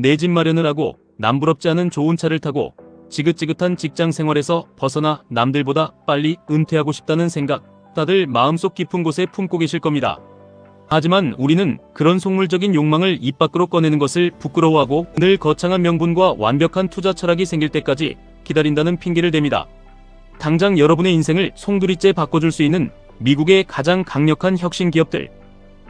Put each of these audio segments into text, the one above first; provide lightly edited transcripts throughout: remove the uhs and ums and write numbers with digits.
내 집 마련을 하고 남부럽지 않은 좋은 차를 타고 지긋지긋한 직장 생활에서 벗어나 남들보다 빨리 은퇴하고 싶다는 생각, 다들 마음속 깊은 곳에 품고 계실 겁니다. 하지만 우리는 그런 속물적인 욕망을 입 밖으로 꺼내는 것을 부끄러워하고 늘 거창한 명분과 완벽한 투자 철학이 생길 때까지 기다린다는 핑계를 댑니다. 당장 여러분의 인생을 송두리째 바꿔줄 수 있는 미국의 가장 강력한 혁신 기업들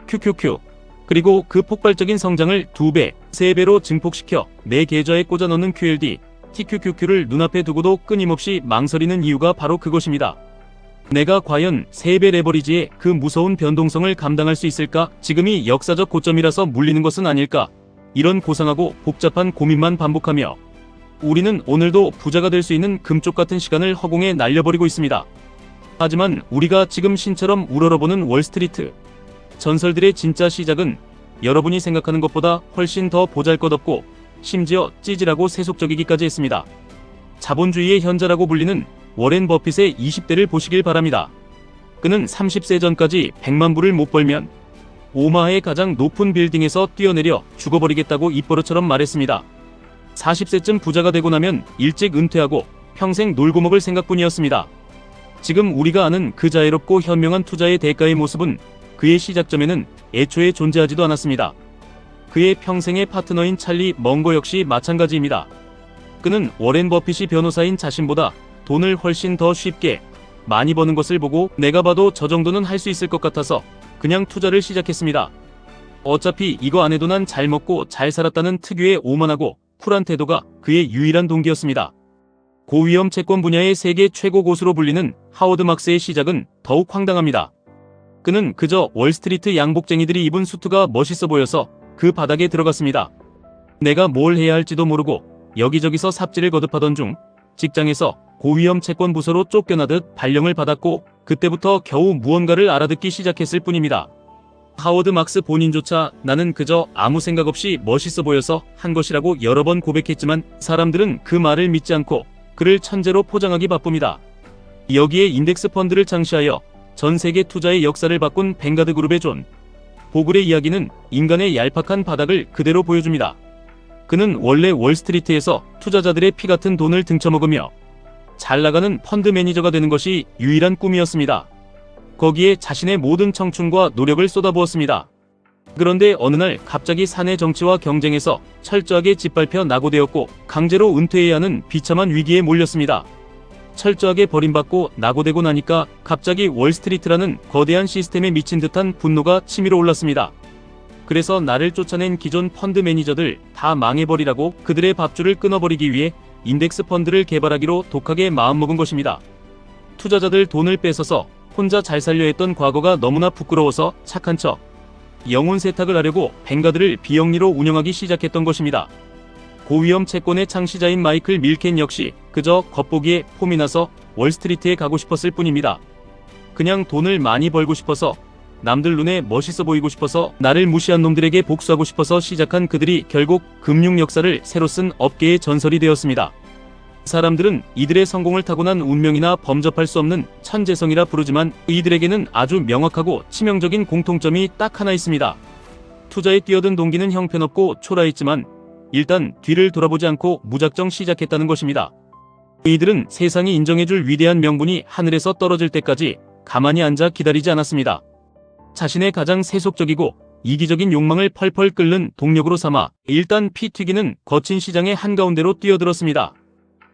QQQ, 그리고 그 폭발적인 성장을 2배, 3배로 증폭시켜 내 계좌에 꽂아 넣는 QLD, TQQQ를 눈앞에 두고도 끊임없이 망설이는 이유가 바로 그것입니다. 내가 과연 3배 레버리지의 그 무서운 변동성을 감당할 수 있을까? 지금이 역사적 고점이라서 물리는 것은 아닐까? 이런 고상하고 복잡한 고민만 반복하며 우리는 오늘도 부자가 될 수 있는 금쪽 같은 시간을 허공에 날려버리고 있습니다. 하지만 우리가 지금 신처럼 우러러보는 월스트리트 전설들의 진짜 시작은 여러분이 생각하는 것보다 훨씬 더 보잘것없고 심지어 찌질하고 세속적이기까지 했습니다. 자본주의의 현자라고 불리는 워렌 버핏의 20대를 보시길 바랍니다. 그는 30세 전까지 100만 불을 못 벌면 오마하의 가장 높은 빌딩에서 뛰어내려 죽어버리겠다고 입버릇처럼 말했습니다. 40세쯤 부자가 되고 나면 일찍 은퇴하고 평생 놀고 먹을 생각뿐이었습니다. 지금 우리가 아는 그 자유롭고 현명한 투자의 대가의 모습은 그의 시작점에는 애초에 존재하지도 않았습니다. 그의 평생의 파트너인 찰리 먼거 역시 마찬가지입니다. 그는 워렌 버핏이 변호사인 자신보다 돈을 훨씬 더 쉽게 많이 버는 것을 보고 내가 봐도 저 정도는 할 수 있을 것 같아서 그냥 투자를 시작했습니다. 어차피 이거 안 해도 난 잘 먹고 잘 살았다는 특유의 오만하고 쿨한 태도가 그의 유일한 동기였습니다. 고위험 채권 분야의 세계 최고 고수로 불리는 하워드 막스의 시작은 더욱 황당합니다. 그는 그저 월스트리트 양복쟁이들이 입은 수트가 멋있어 보여서 그 바닥에 들어갔습니다. 내가 뭘 해야 할지도 모르고 여기저기서 삽질을 거듭하던 중 직장에서 고위험 채권 부서로 쫓겨나듯 발령을 받았고 그때부터 겨우 무언가를 알아듣기 시작했을 뿐입니다. 하워드 막스 본인조차 나는 그저 아무 생각 없이 멋있어 보여서 한 것이라고 여러 번 고백했지만 사람들은 그 말을 믿지 않고 그를 천재로 포장하기 바쁩니다. 여기에 인덱스 펀드를 창시하여 전 세계 투자의 역사를 바꾼 뱅가드 그룹의 존 보글의 이야기는 인간의 얄팍한 바닥을 그대로 보여줍니다. 그는 원래 월스트리트에서 투자자들의 피 같은 돈을 등쳐먹으며 잘 나가는 펀드 매니저가 되는 것이 유일한 꿈이었습니다. 거기에 자신의 모든 청춘과 노력을 쏟아부었습니다. 그런데 어느 날 갑자기 사내 정치와 경쟁에서 철저하게 짓밟혀 낙오되었고 강제로 은퇴해야 하는 비참한 위기에 몰렸습니다. 철저하게 버림받고 낙오되고 나니까 갑자기 월스트리트라는 거대한 시스템에 미친 듯한 분노가 치밀어 올랐습니다. 그래서 나를 쫓아낸 기존 펀드 매니저들 다 망해버리라고 그들의 밥줄을 끊어버리기 위해 인덱스 펀드를 개발하기로 독하게 마음먹은 것입니다. 투자자들 돈을 뺏어서 혼자 잘 살려 했던 과거가 너무나 부끄러워서 착한 척 영혼 세탁을 하려고 뱅가드를 비영리로 운영하기 시작했던 것입니다. 고위험 채권의 창시자인 마이클 밀켄 역시 그저 겉보기에 폼이 나서 월스트리트에 가고 싶었을 뿐입니다. 그냥 돈을 많이 벌고 싶어서 남들 눈에 멋있어 보이고 싶어서 나를 무시한 놈들에게 복수하고 싶어서 시작한 그들이 결국 금융 역사를 새로 쓴 업계의 전설이 되었습니다. 사람들은 이들의 성공을 타고난 운명이나 범접할 수 없는 천재성이라 부르지만 이들에게는 아주 명확하고 치명적인 공통점이 딱 하나 있습니다. 투자에 뛰어든 동기는 형편없고 초라했지만 일단 뒤를 돌아보지 않고 무작정 시작했다는 것입니다. 이들은 세상이 인정해줄 위대한 명분이 하늘에서 떨어질 때까지 가만히 앉아 기다리지 않았습니다. 자신의 가장 세속적이고 이기적인 욕망을 펄펄 끓는 동력으로 삼아 일단 피 튀기는 거친 시장의 한가운데로 뛰어들었습니다.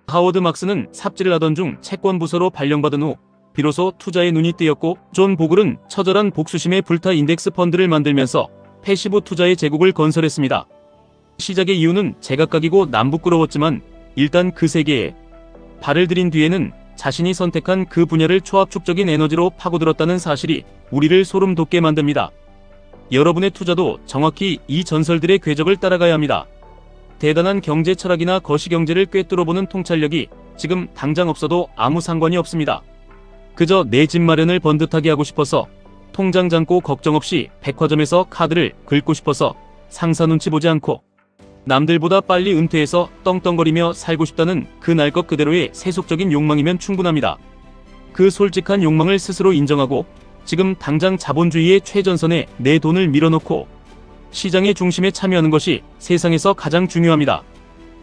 하워드 막스는 삽질을 하던 중 채권 부서로 발령받은 후 비로소 투자의 눈이 뜨였고 존 보글은 처절한 복수심에 불타 인덱스 펀드를 만들면서 패시브 투자의 제국을 건설했습니다. 시작의 이유는 제각각이고 남부끄러웠지만 일단 그 세계에 발을 들인 뒤에는 자신이 선택한 그 분야를 초압축적인 에너지로 파고들었다는 사실이 우리를 소름 돋게 만듭니다. 여러분의 투자도 정확히 이 전설들의 궤적을 따라가야 합니다. 대단한 경제 철학이나 거시경제를 꿰뚫어보는 통찰력이 지금 당장 없어도 아무 상관이 없습니다. 그저 내 집 마련을 번듯하게 하고 싶어서 통장 잔고 걱정 없이 백화점에서 카드를 긁고 싶어서 상사 눈치 보지 않고 남들보다 빨리 은퇴해서 떵떵거리며 살고 싶다는 그 날 것 그대로의 세속적인 욕망이면 충분합니다. 그 솔직한 욕망을 스스로 인정하고 지금 당장 자본주의의 최전선에 내 돈을 밀어넣고 시장의 중심에 참여하는 것이 세상에서 가장 중요합니다.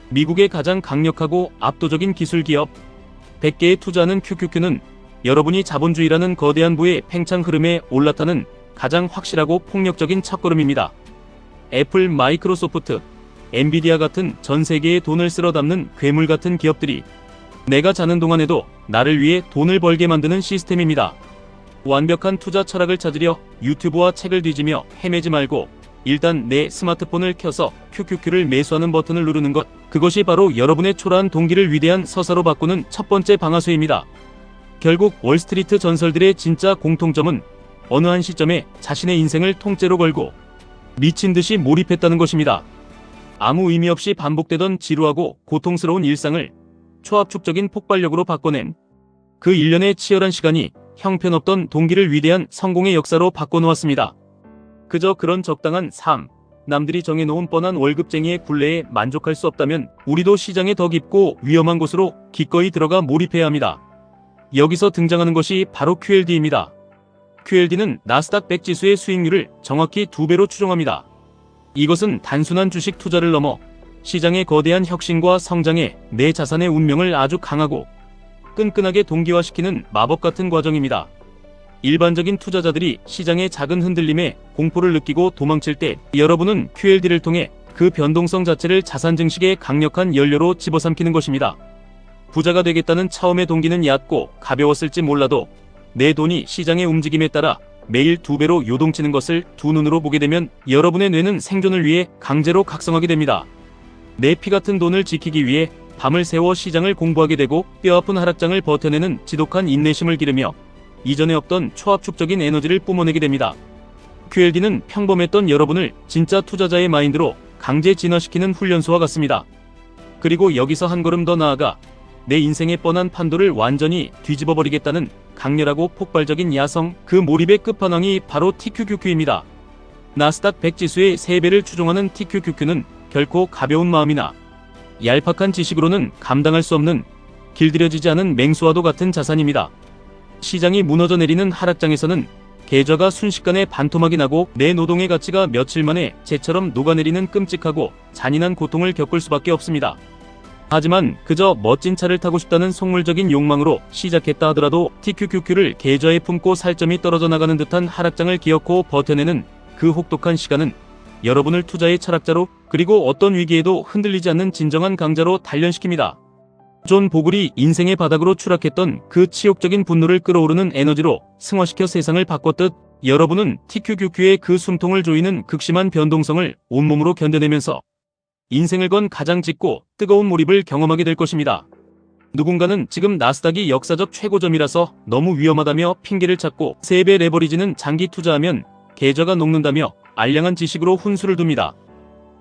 미국의 가장 강력하고 압도적인 기술 기업 100개에 투자하는 QQQ는 여러분이 자본주의라는 거대한 부의 팽창 흐름에 올라타는 가장 확실하고 폭력적인 첫걸음입니다. 애플, 마이크로소프트, 엔비디아 같은 전 세계에 돈을 쓸어 담는 괴물 같은 기업들이 내가 자는 동안에도 나를 위해 돈을 벌게 만드는 시스템입니다. 완벽한 투자 철학을 찾으려 유튜브와 책을 뒤지며 헤매지 말고 일단 내 스마트폰을 켜서 QQQ를 매수하는 버튼을 누르는 것, 그것이 바로 여러분의 초라한 동기를 위대한 서사로 바꾸는 첫 번째 방아쇠입니다. 결국 월스트리트 전설들의 진짜 공통점은 어느 한 시점에 자신의 인생을 통째로 걸고 미친 듯이 몰입했다는 것입니다. 아무 의미 없이 반복되던 지루하고 고통스러운 일상을 초압축적인 폭발력으로 바꿔낸 그 일련의 치열한 시간이 형편없던 동기를 위대한 성공의 역사로 바꿔놓았습니다. 그저 그런 적당한 삶, 남들이 정해놓은 뻔한 월급쟁이의 굴레에 만족할 수 없다면 우리도 시장에 더 깊고 위험한 곳으로 기꺼이 들어가 몰입해야 합니다. 여기서 등장하는 것이 바로 QLD입니다. QLD는 나스닥 100 지수의 수익률을 정확히 2배로 추정합니다. 이것은 단순한 주식 투자를 넘어 시장의 거대한 혁신과 성장에 내 자산의 운명을 아주 강하고 끈끈하게 동기화시키는 마법 같은 과정입니다. 일반적인 투자자들이 시장의 작은 흔들림에 공포를 느끼고 도망칠 때 여러분은 QLD를 통해 그 변동성 자체를 자산 증식의 강력한 연료로 집어삼키는 것입니다. 부자가 되겠다는 처음의 동기는 얕고 가벼웠을지 몰라도 내 돈이 시장의 움직임에 따라 매일 2배로 요동치는 것을 두 눈으로 보게 되면 여러분의 뇌는 생존을 위해 강제로 각성하게 됩니다. 내 피 같은 돈을 지키기 위해 밤을 새워 시장을 공부하게 되고 뼈아픈 하락장을 버텨내는 지독한 인내심을 기르며 이전에 없던 초압축적인 에너지를 뿜어내게 됩니다. QLD는 평범했던 여러분을 진짜 투자자의 마인드로 강제 진화시키는 훈련소와 같습니다. 그리고 여기서 한 걸음 더 나아가 내 인생의 뻔한 판도를 완전히 뒤집어버리겠다는 강렬하고 폭발적인 야성, 그 몰입의 끝판왕이 바로 TQQQ입니다. 나스닥 100 지수의 3배를 추종하는 TQQQ는 결코 가벼운 마음이나 얄팍한 지식으로는 감당할 수 없는 길들여지지 않은 맹수와도 같은 자산입니다. 시장이 무너져 내리는 하락장에서는 계좌가 순식간에 반토막이 나고 내 노동의 가치가 며칠 만에 재처럼 녹아내리는 끔찍하고 잔인한 고통을 겪을 수밖에 없습니다. 하지만 그저 멋진 차를 타고 싶다는 속물적인 욕망으로 시작했다 하더라도 TQQQ를 계좌에 품고 살점이 떨어져 나가는 듯한 하락장을 기어코 버텨내는 그 혹독한 시간은 여러분을 투자의 철학자로, 그리고 어떤 위기에도 흔들리지 않는 진정한 강자로 단련시킵니다. 존 보글이 인생의 바닥으로 추락했던 그 치욕적인 분노를 끌어오르는 에너지로 승화시켜 세상을 바꿨듯 여러분은 TQQQ의 그 숨통을 조이는 극심한 변동성을 온몸으로 견뎌내면서 인생을 건 가장 짙고 뜨거운 몰입을 경험하게 될 것입니다. 누군가는 지금 나스닥이 역사적 최고점이라서 너무 위험하다며 핑계를 찾고 3배 레버리지는 장기 투자하면 계좌가 녹는다며 알량한 지식으로 훈수를 둡니다.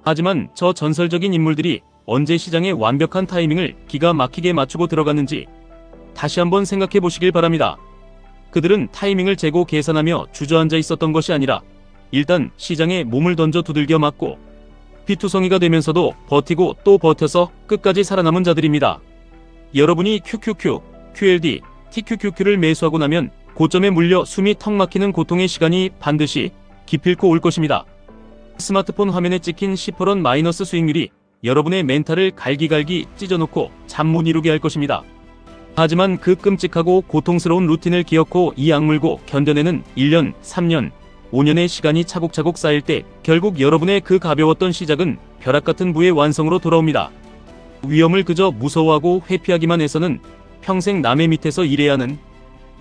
하지만 저 전설적인 인물들이 언제 시장의 완벽한 타이밍을 기가 막히게 맞추고 들어갔는지 다시 한번 생각해 보시길 바랍니다. 그들은 타이밍을 재고 계산하며 주저앉아 있었던 것이 아니라 일단 시장에 몸을 던져 두들겨 맞고 피투성이가 되면서도 버티고 또 버텨서 끝까지 살아남은 자들입니다. 여러분이 QQQ, QLD, TQQQ를 매수하고 나면 고점에 물려 숨이 턱 막히는 고통의 시간이 반드시 기필코 올 것입니다. 스마트폰 화면에 찍힌 10% 마이너스 수익률이 여러분의 멘탈을 갈기갈기 찢어놓고 잠 못 이루게 할 것입니다. 하지만 그 끔찍하고 고통스러운 루틴을 기어코 이 악물고 견뎌내는 1년, 3년, 5년의 시간이 차곡차곡 쌓일 때 결국 여러분의 그 가벼웠던 시작은 벼락같은 부의 완성으로 돌아옵니다. 위험을 그저 무서워하고 회피하기만 해서는 평생 남의 밑에서 일해야 하는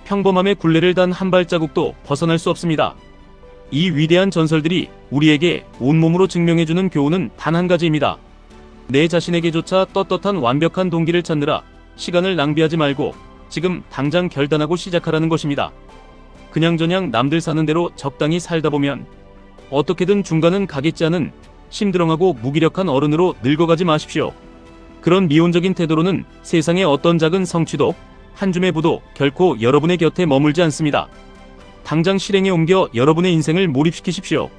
평범함의 굴레를 단 한 발자국도 벗어날 수 없습니다. 이 위대한 전설들이 우리에게 온몸으로 증명해주는 교훈은 단 한 가지입니다. 내 자신에게조차 떳떳한 완벽한 동기를 찾느라 시간을 낭비하지 말고 지금 당장 결단하고 시작하라는 것입니다. 그냥저냥 남들 사는 대로 적당히 살다 보면 어떻게든 중간은 가겠지 않은 심드렁하고 무기력한 어른으로 늙어가지 마십시오. 그런 미온적인 태도로는 세상의 어떤 작은 성취도, 한 줌의 부도 결코 여러분의 곁에 머물지 않습니다. 당장 실행에 옮겨 여러분의 인생을 몰입시키십시오.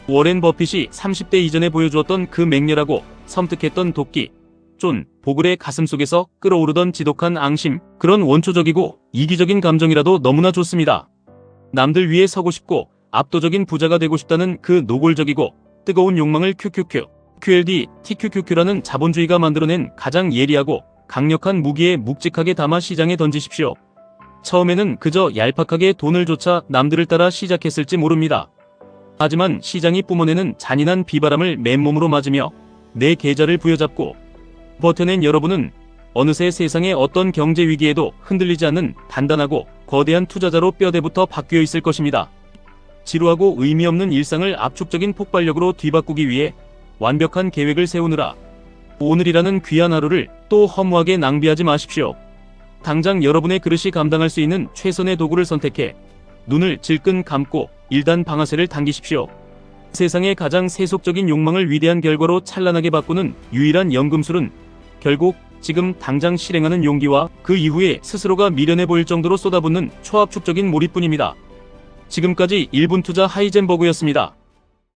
워렌 버핏이 30대 이전에 보여주었던 그 맹렬하고 섬뜩했던 도끼, 존 보글의 가슴속에서 끓어오르던 지독한 앙심, 그런 원초적이고 이기적인 감정이라도 너무나 좋습니다. 남들 위에 서고 싶고 압도적인 부자가 되고 싶다는 그 노골적이고 뜨거운 욕망을 QQQ, QLD, TQQQ라는 자본주의가 만들어낸 가장 예리하고 강력한 무기에 묵직하게 담아 시장에 던지십시오. 처음에는 그저 얄팍하게 돈을 쫓아 남들을 따라 시작했을지 모릅니다. 하지만 시장이 뿜어내는 잔인한 비바람을 맨몸으로 맞으며 내 계좌를 부여잡고 버텨낸 여러분은 어느새 세상의 어떤 경제 위기에도 흔들리지 않는 단단하고 거대한 투자자로 뼈대부터 바뀌어 있을 것입니다. 지루하고 의미 없는 일상을 압축적인 폭발력으로 뒤바꾸기 위해 완벽한 계획을 세우느라 오늘이라는 귀한 하루를 또 허무하게 낭비하지 마십시오. 당장 여러분의 그릇이 감당할 수 있는 최선의 도구를 선택해 눈을 질끈 감고 일단 방아쇠를 당기십시오. 세상의 가장 세속적인 욕망을 위대한 결과로 찬란하게 바꾸는 유일한 연금술은 결국 지금 당장 실행하는 용기와 그 이후에 스스로가 미련해 보일 정도로 쏟아붓는 초압축적인 몰입뿐입니다. 지금까지 1분 투자 하이젠버그였습니다.